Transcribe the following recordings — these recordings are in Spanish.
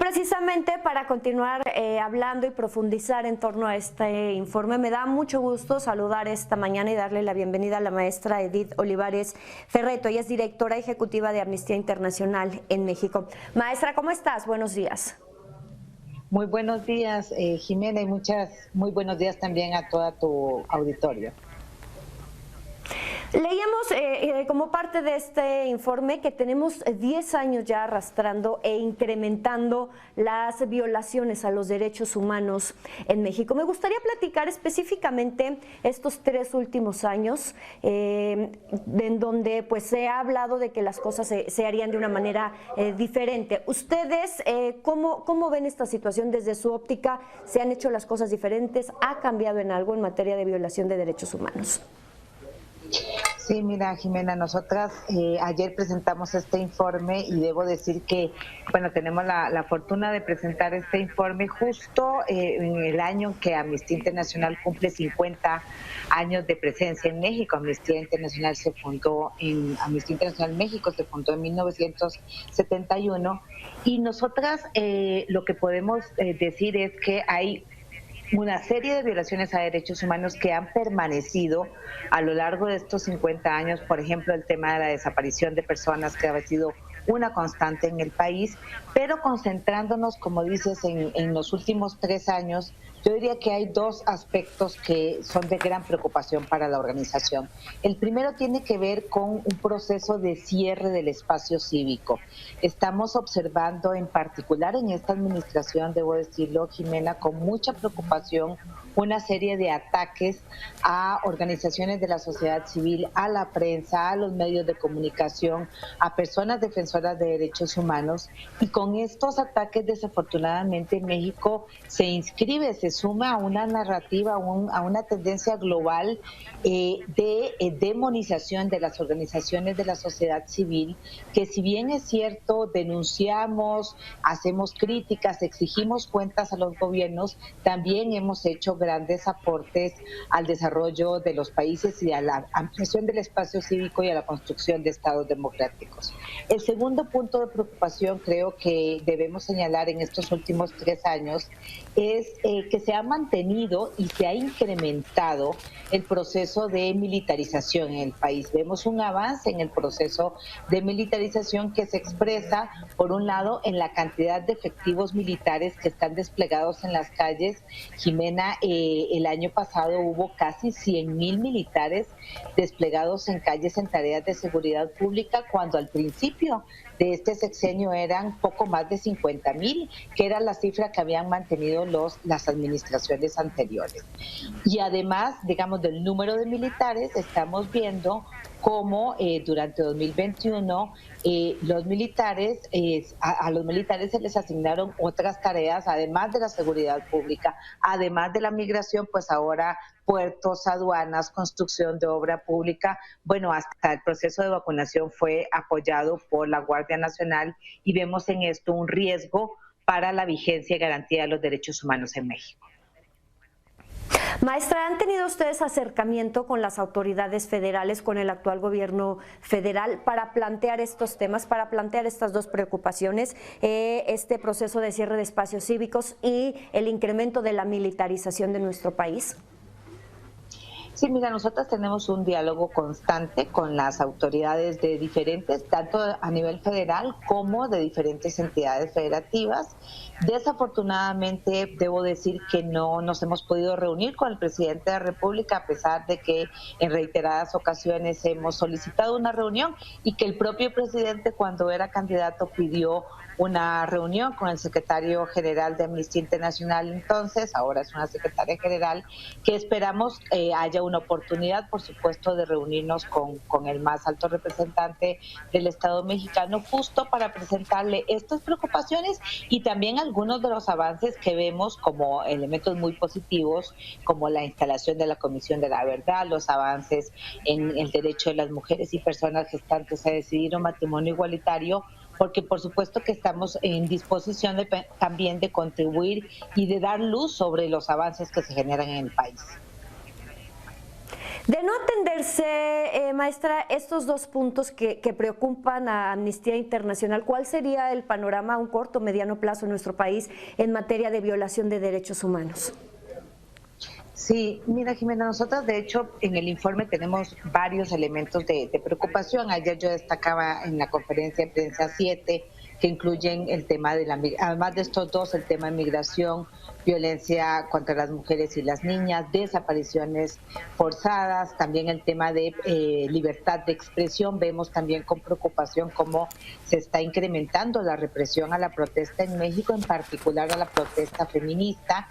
precisamente para continuar hablando y profundizar en torno a este informe, me da mucho gusto saludar esta mañana y darle la bienvenida a la maestra Edith Olivares Ferretto. Ella es directora ejecutiva de Amnistía Internacional en México. Maestra, ¿cómo estás? Buenos días. Muy buenos días, Jimena, y muy buenos días también a toda tu auditorio. Leíamos como parte de este informe que tenemos 10 años ya arrastrando e incrementando las violaciones a los derechos humanos en México. Me gustaría platicar específicamente estos 3 últimos años, en donde pues se ha hablado de que las cosas se harían de una manera diferente. ¿Ustedes cómo ven esta situación desde su óptica? ¿Se han hecho las cosas diferentes? ¿Ha cambiado en algo en materia de violación de derechos humanos? Sí, mira, Jimena, nosotras ayer presentamos este informe y debo decir que, bueno, tenemos la fortuna de presentar este informe justo en el año que Amnistía Internacional cumple 50 años de presencia en México. Amnistía Internacional México se fundó en 1971 y nosotras lo que podemos decir es que hay una serie de violaciones a derechos humanos que han permanecido a lo largo de estos 50 años, por ejemplo, el tema de la desaparición de personas que ha sido una constante en el país, pero concentrándonos, como dices, en los últimos 3 años, yo diría que hay 2 aspectos que son de gran preocupación para la organización. El primero tiene que ver con un proceso de cierre del espacio cívico. Estamos observando en particular en esta administración, debo decirlo, Jimena, con mucha preocupación una serie de ataques a organizaciones de la sociedad civil, a la prensa, a los medios de comunicación, a personas defensoras de derechos humanos. Y con estos ataques, desafortunadamente, México se suma a una narrativa, a una tendencia global de demonización de las organizaciones de la sociedad civil, que si bien es cierto, denunciamos, hacemos críticas, exigimos cuentas a los gobiernos, también hemos hecho grandes aportes al desarrollo de los países y a la ampliación del espacio cívico y a la construcción de estados democráticos. El segundo punto de preocupación, creo que debemos señalar en estos últimos 3 años, es que se ha mantenido y se ha incrementado el proceso de militarización en el país. Vemos un avance en el proceso de militarización que se expresa, por un lado, en la cantidad de efectivos militares que están desplegados en las calles. Jimena, el año pasado hubo casi 100,000 militares desplegados en calles en tareas de seguridad pública, cuando al principio de este sexenio eran poco más de 50,000, que era la cifra que habían mantenido las administraciones anteriores. Y además, digamos, del número de militares, estamos viendo cómo durante 2021 los militares, a los militares se les asignaron otras tareas, además de la seguridad pública, además de la migración, pues ahora puertos, aduanas, construcción de obra pública. Bueno, hasta el proceso de vacunación fue apoyado por la Guardia Nacional y vemos en esto un riesgo para la vigencia y garantía de los derechos humanos en México. Maestra, ¿han tenido ustedes acercamiento con las autoridades federales, con el actual gobierno federal, para plantear estos temas, para plantear estas 2 preocupaciones, este proceso de cierre de espacios cívicos y el incremento de la militarización de nuestro país? Sí, mira, nosotros tenemos un diálogo constante con las autoridades de diferentes, tanto a nivel federal como de diferentes entidades federativas. Desafortunadamente, debo decir que no nos hemos podido reunir con el presidente de la República, a pesar de que en reiteradas ocasiones hemos solicitado una reunión y que el propio presidente, cuando era candidato, pidió una reunión con el secretario general de Amnistía Internacional, entonces, ahora es una secretaria general, que esperamos haya una oportunidad, por supuesto, de reunirnos con el más alto representante del Estado mexicano, justo para presentarle estas preocupaciones y también algunos de los avances que vemos como elementos muy positivos, como la instalación de la Comisión de la Verdad, los avances en el derecho de las mujeres y personas gestantes a decidir un matrimonio igualitario, porque por supuesto que estamos en disposición también de contribuir y de dar luz sobre los avances que se generan en el país. De no atenderse, maestra, estos dos puntos que preocupan a Amnistía Internacional, ¿cuál sería el panorama a un corto o mediano plazo en nuestro país en materia de violación de derechos humanos? Sí, mira Jimena, nosotros de hecho en el informe tenemos varios elementos de preocupación. Ayer yo destacaba en la conferencia de prensa 7 que incluyen el tema de además de estos dos, el tema de migración, violencia contra las mujeres y las niñas, desapariciones forzadas, también el tema de libertad de expresión. Vemos también con preocupación cómo se está incrementando la represión a la protesta en México, en particular a la protesta feminista.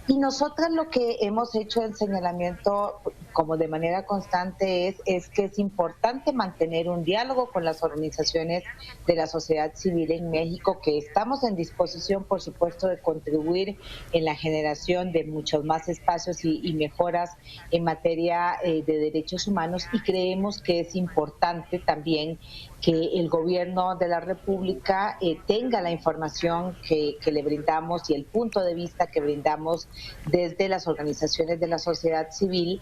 Y nosotras lo que hemos hecho el señalamiento como de manera constante es que es importante mantener un diálogo con las organizaciones de la sociedad civil en México, que estamos en disposición, por supuesto, de contribuir en la generación de muchos más espacios y mejoras en materia de derechos humanos, y creemos que es importante también que el gobierno de la República tenga la información que le brindamos y el punto de vista que brindamos desde las organizaciones de la sociedad civil,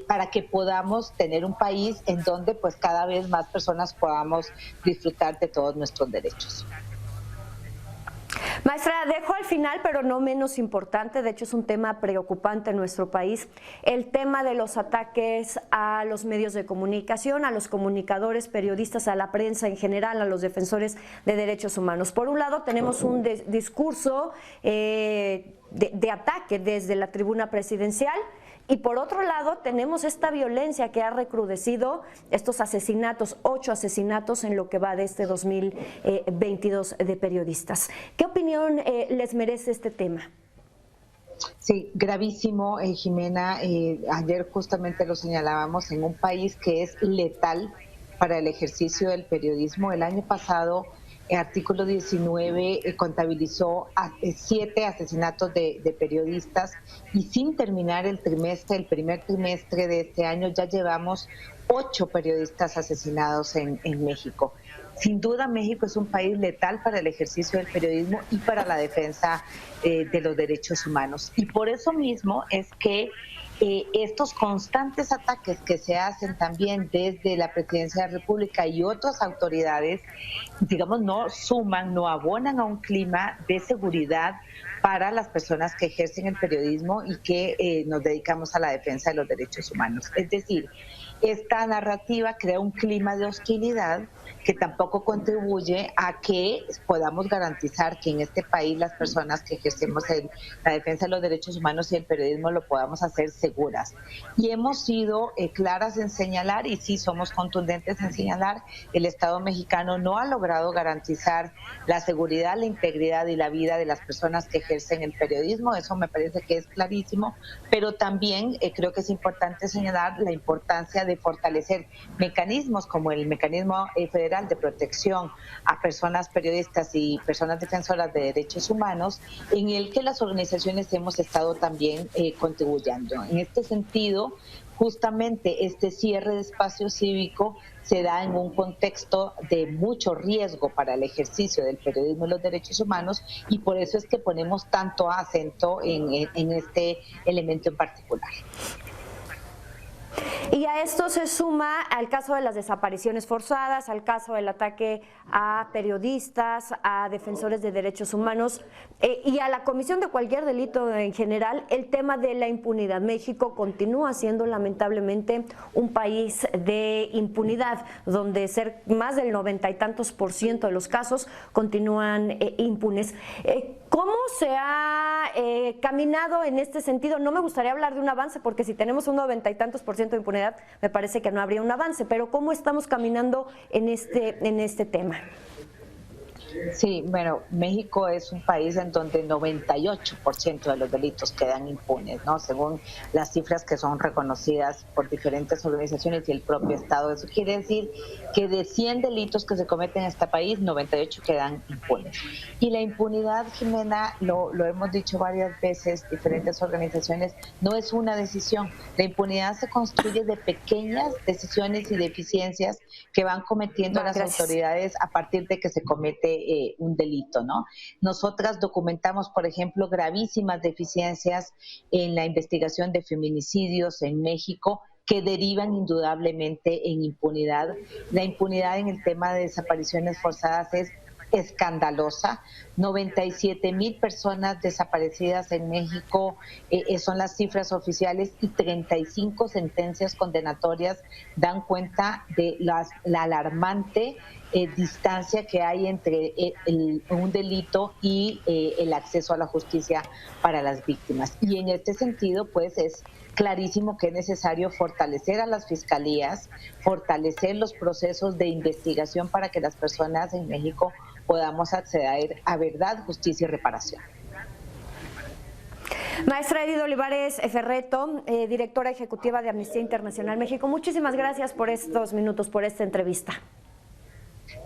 para que podamos tener un país en donde pues cada vez más personas podamos disfrutar de todos nuestros derechos. Maestra, dejo al final, pero no menos importante, de hecho es un tema preocupante en nuestro país, el tema de los ataques a los medios de comunicación, a los comunicadores, periodistas, a la prensa en general, a los defensores de derechos humanos. Por un lado tenemos un discurso de ataque desde la tribuna presidencial, y por otro lado tenemos esta violencia que ha recrudecido, estos asesinatos, 8 asesinatos en lo que va de este 2022 de periodistas. ¿Qué opinión les merece este tema? Sí, gravísimo, Jimena. Ayer justamente lo señalábamos, en un país que es letal para el ejercicio del periodismo. El año pasado, el artículo 19 contabilizó 7 asesinatos de periodistas, y sin terminar el primer trimestre de este año ya llevamos 8 periodistas asesinados en México. Sin duda México es un país letal para el ejercicio del periodismo y para la defensa de los derechos humanos. Y por eso mismo es que estos constantes ataques que se hacen también desde la Presidencia de la República y otras autoridades, digamos, no suman, no abonan a un clima de seguridad para las personas que ejercen el periodismo y que nos dedicamos a la defensa de los derechos humanos. Es decir, esta narrativa crea un clima de hostilidad que tampoco contribuye a que podamos garantizar que en este país las personas que ejercemos la defensa de los derechos humanos y el periodismo lo podamos hacer seguras. Y hemos sido claras en señalar, y sí somos contundentes en señalar, el Estado mexicano no ha logrado garantizar la seguridad, la integridad y la vida de las personas que ejercen el periodismo. Eso me parece que es clarísimo, pero también creo que es importante señalar la importancia de fortalecer mecanismos como el mecanismo federal de protección a personas periodistas y personas defensoras de derechos humanos, en el que las organizaciones hemos estado también contribuyendo. En este sentido, justamente este cierre de espacio cívico se da en un contexto de mucho riesgo para el ejercicio del periodismo y los derechos humanos, y por eso es que ponemos tanto acento en este elemento en particular. Y a esto se suma al caso de las desapariciones forzadas, al caso del ataque a periodistas, a defensores de derechos humanos y a la comisión de cualquier delito en general, el tema de la impunidad. México continúa siendo lamentablemente un país de impunidad, donde más del 90 y tantos % de los casos continúan impunes. ¿Cómo se ha caminado en este sentido? No me gustaría hablar de un avance, porque si tenemos un 90 y tantos % de impunidad, me parece que no habría un avance, pero ¿cómo estamos caminando en este tema? Sí, bueno, México es un país en donde 98% de los delitos quedan impunes, ¿no? Según las cifras que son reconocidas por diferentes organizaciones y el propio Estado. Eso quiere decir que de 100 delitos que se cometen en este país, 98 quedan impunes. Y la impunidad, Jimena, lo hemos dicho varias veces, diferentes organizaciones, no es una decisión. La impunidad se construye de pequeñas decisiones y deficiencias que van cometiendo las autoridades a partir de que se comete un delito, ¿no? Nosotras documentamos, por ejemplo, gravísimas deficiencias en la investigación de feminicidios en México, que derivan indudablemente en impunidad. La impunidad en el tema de desapariciones forzadas es escandalosa. 97,000 personas desaparecidas en México son las cifras oficiales, y 35 sentencias condenatorias dan cuenta de la alarmante distancia que hay entre un delito y el acceso a la justicia para las víctimas. Y en este sentido, pues es clarísimo que es necesario fortalecer a las fiscalías, fortalecer los procesos de investigación para que las personas en México podamos acceder a verdad, justicia y reparación. Maestra Edith Olivares Ferretto, directora ejecutiva de Amnistía Internacional México, muchísimas gracias por estos minutos, por esta entrevista.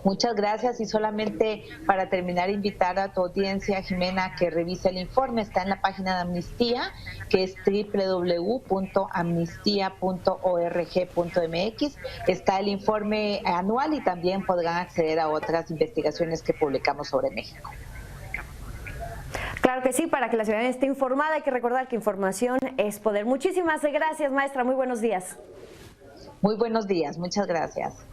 Muchas gracias, y solamente para terminar, invitar a tu audiencia, Jimena, que revise el informe. Está en la página de Amnistía, que es www.amnistia.org.mx. Está el informe anual y también podrán acceder a otras investigaciones que publicamos sobre México. Claro que sí, para que la ciudadanía esté informada. Hay que recordar que información es poder. Muchísimas gracias, maestra. Muy buenos días. Muy buenos días, muchas gracias.